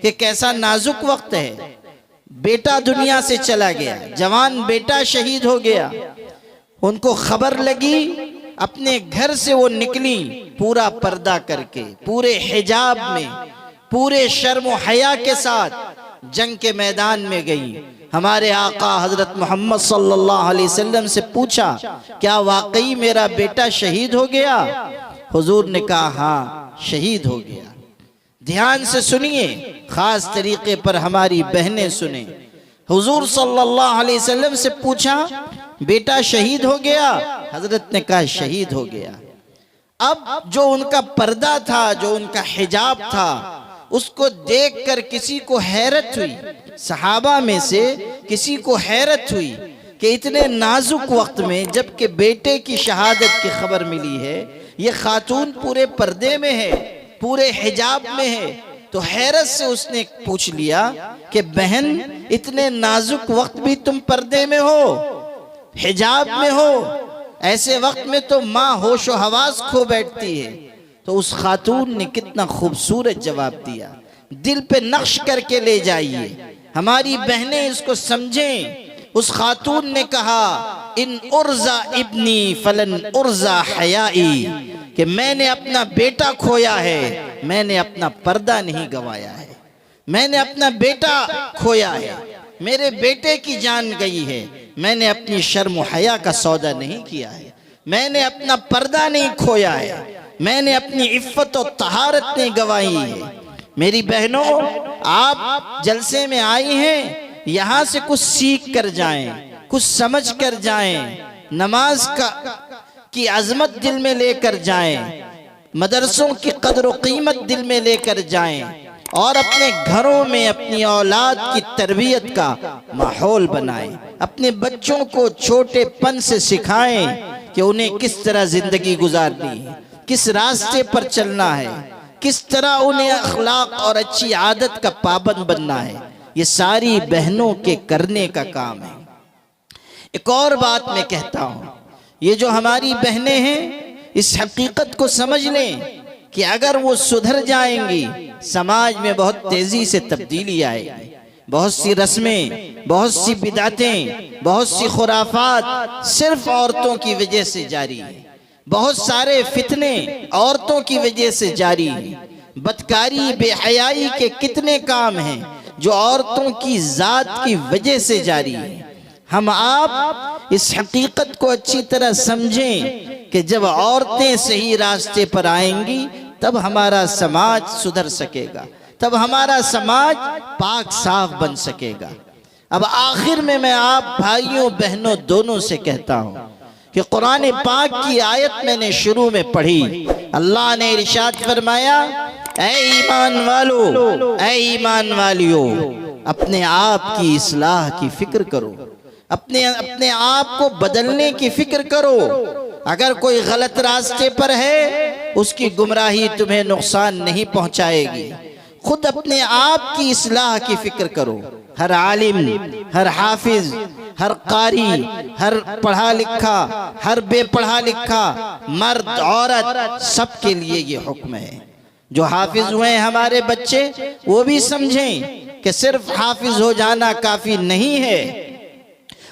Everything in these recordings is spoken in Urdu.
کہ کیسا نازک وقت ہے. بیٹا دنیا سے چلا گیا، جوان بیٹا شہید ہو گیا. ان کو خبر لگی، اپنے گھر سے وہ نکلی پورا پردہ کر کے، پورے حجاب میں، پورے شرم و حیا کے ساتھ جنگ کے میدان میں گئی. ہمارے آقا حضرت محمد صلی اللہ علیہ وسلم سے پوچھا، کیا واقعی میرا بیٹا شہید ہو گیا؟ حضور نے کہا ہاں شہید ہو گیا. دھیان سے سنیے، خاص طریقے پر ہماری بہنیں سنیں. حضور صلی اللہ علیہ وسلم سے پوچھا بیٹا شہید ہو گیا؟ حضرت نے کہا شہید ہو گیا. اب جو ان کا پردہ تھا، جو ان کا حجاب تھا، اس کو دیکھ کر کسی کو حیرت ہوئی. صحابہ میں سے کسی کو حیرت ہوئی کہ اتنے نازک وقت میں جبکہ بیٹے کی شہادت کی خبر ملی ہے، یہ خاتون پورے پردے میں ہے، پورے حجاب میں ہے. تو حیرت سے اس نے پوچھ لیا کہ بہن اتنے نازک وقت بھی تم پردے میں ہو، حجاب میں ہو؟ ایسے وقت میں تو ماں ہوش و حواس کھو بیٹھتی ہے. تو اس خاتون نے کتنا خوبصورت جواب دیا، دل پہ نقش کر کے لے جائیے. ہماری بہنیں اس کو سمجھیں. اس خاتون نے کہا ان ارزا ابنی فلن ارزا حیائی، کہ میں نے اپنا بیٹا کھویا ہے، میں نے اپنا پردہ نہیں گوایا ہے. میں نے اپنا بیٹا کھویا ہے، میرے بیٹے کی جان گئی ہے، میں نے اپنی شرم و حیا کا سودا نہیں کیا ہے، میں نے اپنا پردہ نہیں کھویا ہے، میں نے اپنی عفت و طہارت نہیں گوائی ہے. میری بہنوں، آپ جلسے میں آئی ہیں، یہاں سے کچھ سیکھ کر جائیں، کچھ سمجھ کر جائیں، نماز کی عظمت دل میں لے کر جائیں، مدرسوں کی قدر و قیمت دل میں لے کر جائیں، اور اپنے گھروں میں اپنی اولاد کی تربیت کا ماحول بنائیں. اپنے بچوں کو چھوٹے پن سے سکھائیں کہ انہیں کس طرح زندگی گزارنی ہے، کس راستے پر چلنا ہے، کس طرح انہیں اخلاق اور اچھی عادت کا پابند بننا ہے. یہ ساری بہنوں کے کرنے کا کام ہے. ایک اور بات میں کہتا ہوں، یہ جو ہماری بہنیں ہیں اس حقیقت کو سمجھ لیں کہ اگر وہ سدھر جائیں گی، سماج میں بہت تیزی سے تبدیلی آئے گی. بہت سی رسمیں، بہت سی بدعتیں، بہت سی خرافات صرف عورتوں کی وجہ سے جاری ہیں. بہت سارے فتنے عورتوں کی وجہ سے جاری ہیں. بدکاری، بے حیائی کے کتنے کام ہیں جو عورتوں کی ذات کی وجہ سے جاری ہیں. ہم آپ اس حقیقت کو اچھی طرح سمجھیں کہ جب عورتیں صحیح راستے پر آئیں گی تب ہمارا سماج سدھر سکے گا، تب ہمارا سماج پاک صاف بن سکے گا. اب آخر میں آپ بھائیوں بہنوں دونوں سے کہتا ہوں کہ قرآن پاک کی آیت میں نے شروع میں پڑھی. اللہ نے ارشاد فرمایا اے ایمان والو، اے ایمان والیو، اپنے آپ کی اصلاح کی فکر کرو، اپنے آپ کو بدلنے کی فکر کرو. اگر کوئی غلط راستے پر ہے اس کی گمراہی تمہیں نقصان نہیں پہنچائے گی. خود اپنے آپ کی اصلاح کی فکر کرو. ہر عالم، ہر حافظ، ہر قاری، ہر پڑھا لکھا، ہر بے پڑھا لکھا، مرد عورت، سب کے لیے یہ حکم ہے. جو حافظ ہوئے ہیں ہمارے بچے، وہ بھی سمجھیں کہ صرف حافظ ہو جانا کافی نہیں ہے.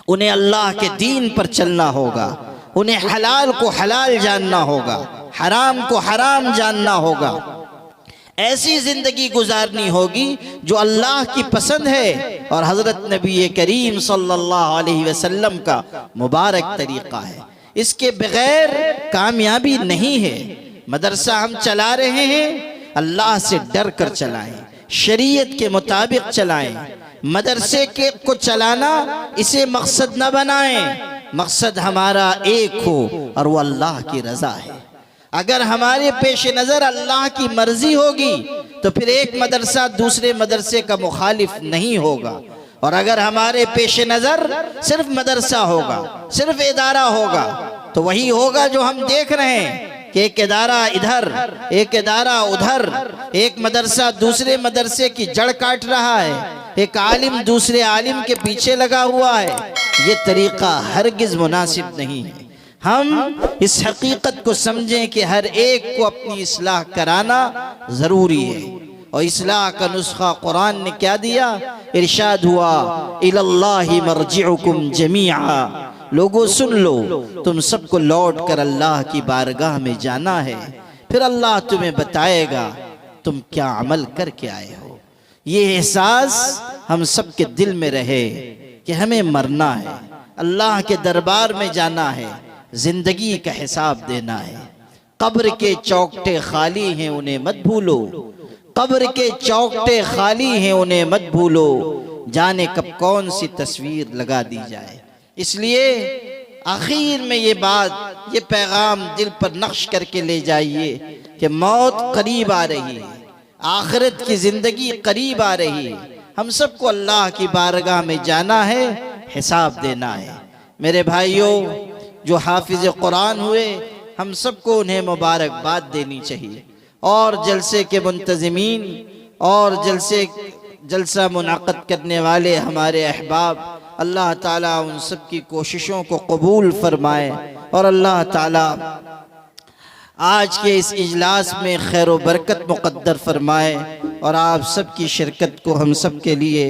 انہیں اللہ کے دین پر چلنا ہوگا، انہیں حلال کو حلال جاننا ہوگا، حرام کو حرام جاننا ہوگا. ایسی زندگی گزارنی ہوگی جو اللہ کی پسند ہے اور حضرت نبی کریم صلی اللہ علیہ وسلم کا مبارک طریقہ ہے. اس کے بغیر کامیابی نہیں ہے. مدرسہ ہم چلا رہے ہیں، اللہ سے ڈر کر چلائیں، شریعت کے مطابق چلائیں. مدرسے کو چلانا اسے مقصد نہ بنائیں. مقصد ہمارا ایک ہو اور وہ اللہ کی رضا ہے. اگر ہمارے پیش نظر اللہ کی مرضی ہوگی تو پھر ایک مدرسہ دوسرے مدرسے کا مخالف نہیں ہوگا. اور اگر ہمارے پیش نظر صرف مدرسہ ہوگا، صرف ادارہ ہوگا، تو وہی ہوگا جو ہم دیکھ رہے ہیں کہ ایک ادارہ ادھر، ایک ادارہ ادھر، ایک مدرسہ دوسرے مدرسے کی جڑ کاٹ رہا ہے، ایک عالم دوسرے عالم کے پیچھے لگا ہوا ہے. یہ طریقہ ہرگز مناسب نہیں ہے. ہم اس حقیقت کو سمجھیں کہ ہر ایک کو اپنی اصلاح کرانا ضروری ہے اور اصلاح کا نسخہ قرآن نے کیا دیا؟ ارشاد ہوا الاللہ مرجعکم جمیعا، لوگوں سن لو، تم سب کو لوٹ کر اللہ کی بارگاہ میں جانا ہے، پھر اللہ تمہیں بتائے گا تم کیا عمل کر کے آئے ہو۔ یہ احساس ہم سب کے دل میں رہے کہ ہمیں مرنا ہے، اللہ کے دربار میں جانا ہے، زندگی کا حساب دینا ہے۔ قبر کے چوکٹے خالی ہیں انہیں مت بھولو، قبر کے چوکٹے خالی ہیں انہیں مت بھولو، جانے کب کون سی تصویر لگا دی جائے۔ اس لیے آخر میں یہ بات، یہ پیغام دل پر نقش کر کے لے جائیے کہ موت قریب آ رہی ہے، آخرت کی زندگی قریب آ رہی ہے، ہم سب کو اللہ کی بارگاہ میں جانا ہے، حساب دینا ہے۔ میرے بھائیوں، جو حافظ قرآن ہوئے ہم سب کو انہیں مبارکباد دینی چاہیے، اور جلسے کے منتظمین اور جلسہ منعقد کرنے والے ہمارے احباب، اللہ تعالیٰ ان سب کی کوششوں کو قبول فرمائے، اور اللہ تعالیٰ آج کے اس اجلاس میں خیر و برکت مقدر فرمائے، اور آپ سب کی شرکت کو ہم سب کے لیے